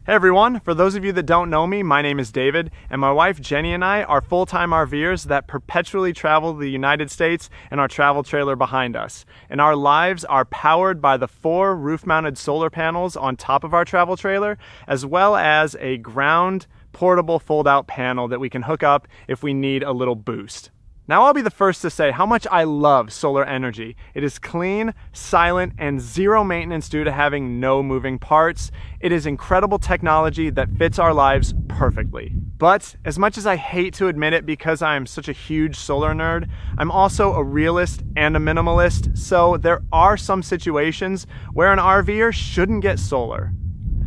Hey everyone, for those of you that don't know me, my name is David, and my wife Jenny and I are full-time RVers that perpetually travel the United States in our travel trailer behind us. And our lives are powered by the 4 roof-mounted solar panels on top of our travel trailer, as well as a ground portable fold-out panel that we can hook up if we need a little boost. Now I'll be the first to say how much I love solar energy. It is clean, silent, and zero maintenance due to having no moving parts. It is incredible technology that fits our lives perfectly. But as much as I hate to admit it because I am such a huge solar nerd, I'm also a realist and a minimalist, so there are some situations where an RVer shouldn't get solar.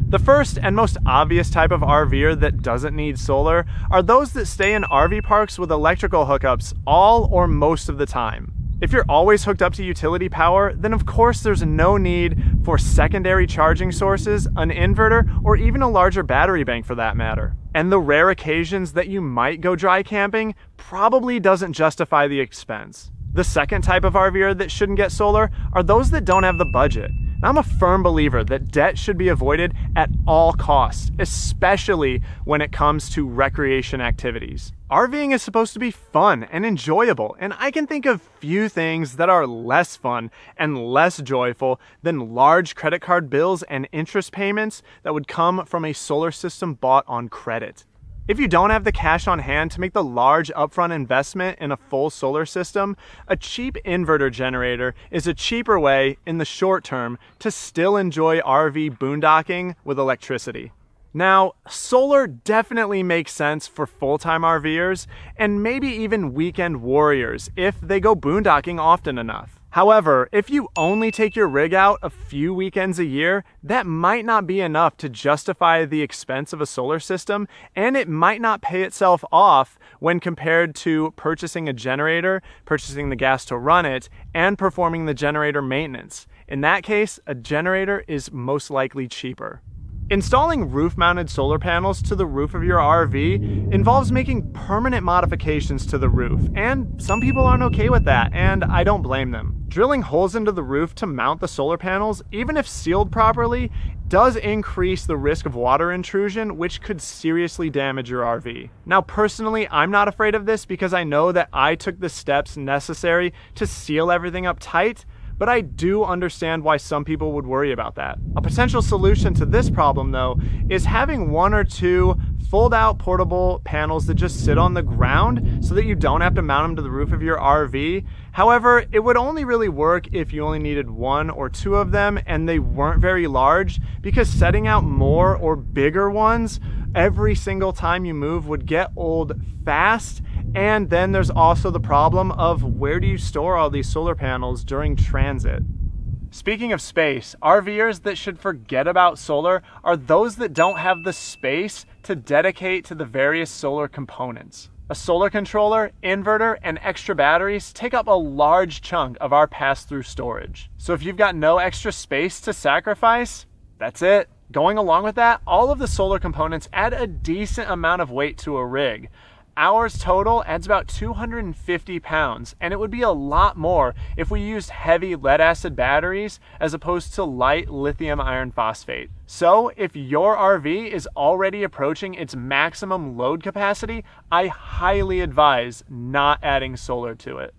The first and most obvious type of RVer that doesn't need solar are those that stay in RV parks with electrical hookups all or most of the time. If you're always hooked up to utility power, then of course there's no need for secondary charging sources, an inverter, or even a larger battery bank for that matter. And the rare occasions that you might go dry camping probably doesn't justify the expense. The second type of RVer that shouldn't get solar are those that don't have the budget. I'm a firm believer that debt should be avoided at all costs, especially when it comes to recreation activities. RVing is supposed to be fun and enjoyable, and I can think of few things that are less fun and less joyful than large credit card bills and interest payments that would come from a solar system bought on credit. If you don't have the cash on hand to make the large upfront investment in a full solar system, a cheap inverter generator is a cheaper way in the short term to still enjoy RV boondocking with electricity. Now, solar definitely makes sense for full-time RVers and maybe even weekend warriors if they go boondocking often enough. However, if you only take your rig out a few weekends a year, that might not be enough to justify the expense of a solar system, and it might not pay itself off when compared to purchasing a generator, purchasing the gas to run it, and performing the generator maintenance. In that case, a generator is most likely cheaper. Installing roof-mounted solar panels to the roof of your RV involves making permanent modifications to the roof, and some people aren't okay with that, and I don't blame them. Drilling holes into the roof to mount the solar panels, even if sealed properly, does increase the risk of water intrusion, which could seriously damage your RV. Now, personally, I'm not afraid of this because I know that I took the steps necessary to seal everything up tight, but I do understand why some people would worry about that. A potential solution to this problem, though, is having 1 or 2 fold-out portable panels that just sit on the ground so that you don't have to mount them to the roof of your RV. However, it would only really work if you only needed 1 or 2 of them and they weren't very large, because setting out more or bigger ones every single time you move would get old fast. And then there's also the problem of where do you store all these solar panels during transit? Speaking of space, RVers that should forget about solar are those that don't have the space to dedicate to the various solar components. A solar controller, inverter, and extra batteries take up a large chunk of our pass-through storage. So if you've got no extra space to sacrifice, that's it. Going along with that, all of the solar components add a decent amount of weight to a rig. Ours total adds about 250 pounds, and it would be a lot more if we used heavy lead acid batteries as opposed to light lithium iron phosphate. So if your RV is already approaching its maximum load capacity, I highly advise not adding solar to it.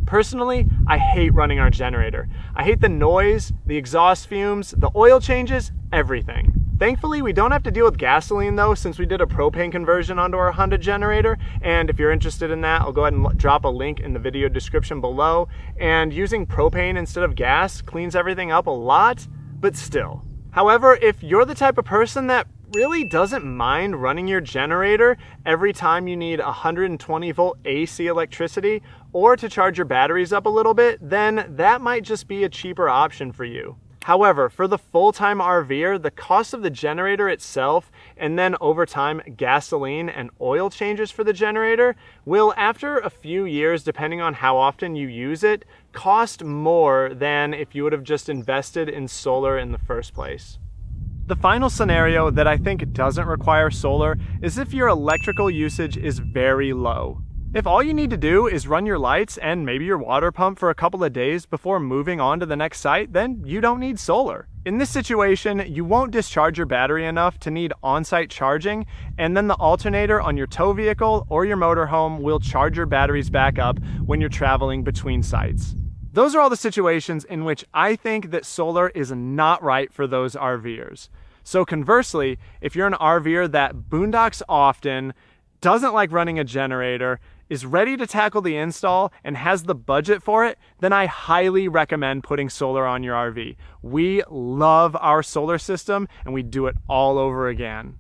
Personally, I hate running our generator. I hate the noise, the exhaust fumes, the oil changes, everything. Thankfully, we don't have to deal with gasoline though, since we did a propane conversion onto our Honda generator. And if you're interested in that, I'll go ahead and drop a link in the video description below. And using propane instead of gas cleans everything up a lot, but still. However, if you're the type of person that really doesn't mind running your generator every time you need 120 volt AC electricity or to charge your batteries up a little bit, then that might just be a cheaper option for you. However, for the full-time RVer, the cost of the generator itself and then over time gasoline and oil changes for the generator will, after a few years, depending on how often you use it, cost more than if you would have just invested in solar in the first place. The final scenario that I think doesn't require solar is if your electrical usage is very low. If all you need to do is run your lights and maybe your water pump for a couple of days before moving on to the next site, then you don't need solar. In this situation, you won't discharge your battery enough to need on-site charging, and then the alternator on your tow vehicle or your motorhome will charge your batteries back up when you're traveling between sites. Those are all the situations in which I think that solar is not right for those RVers. So conversely, if you're an RVer that boondocks often, doesn't like running a generator, is ready to tackle the install, and has the budget for it, then I highly recommend putting solar on your RV. We love our solar system, and we do it all over again.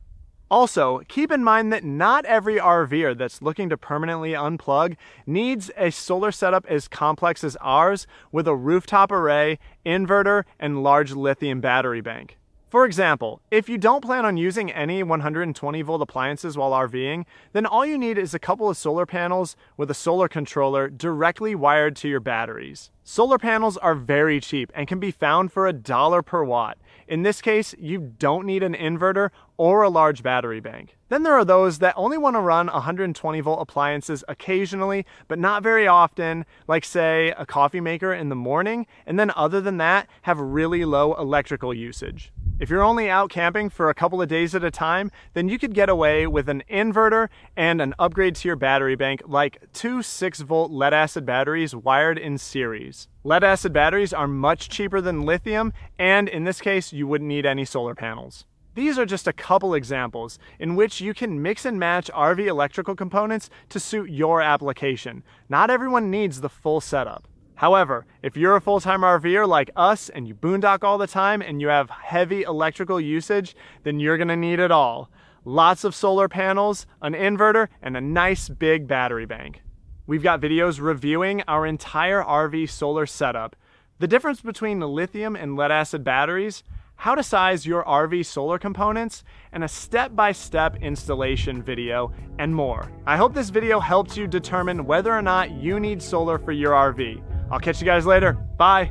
Also, keep in mind that not every RVer that's looking to permanently unplug needs a solar setup as complex as ours with a rooftop array, inverter, and large lithium battery bank. For example, if you don't plan on using any 120 volt appliances while RVing, then all you need is a couple of solar panels with a solar controller directly wired to your batteries. Solar panels are very cheap and can be found for $1 per watt. In this case, you don't need an inverter or a large battery bank. Then there are those that only want to run 120 volt appliances occasionally, but not very often, like say a coffee maker in the morning, and then other than that, have really low electrical usage. If you're only out camping for a couple of days at a time, then you could get away with an inverter and an upgrade to your battery bank, like two 6-volt lead-acid batteries wired in series. Lead-acid batteries are much cheaper than lithium, and in this case, you wouldn't need any solar panels. These are just a couple examples in which you can mix and match RV electrical components to suit your application. Not everyone needs the full setup. However, if you're a full-time RVer like us and you boondock all the time and you have heavy electrical usage, then you're gonna need it all. Lots of solar panels, an inverter, and a nice big battery bank. We've got videos reviewing our entire RV solar setup, the difference between lithium and lead-acid batteries, how to size your RV solar components, and a step-by-step installation video, and more. I hope this video helped you determine whether or not you need solar for your RV. I'll catch you guys later. Bye.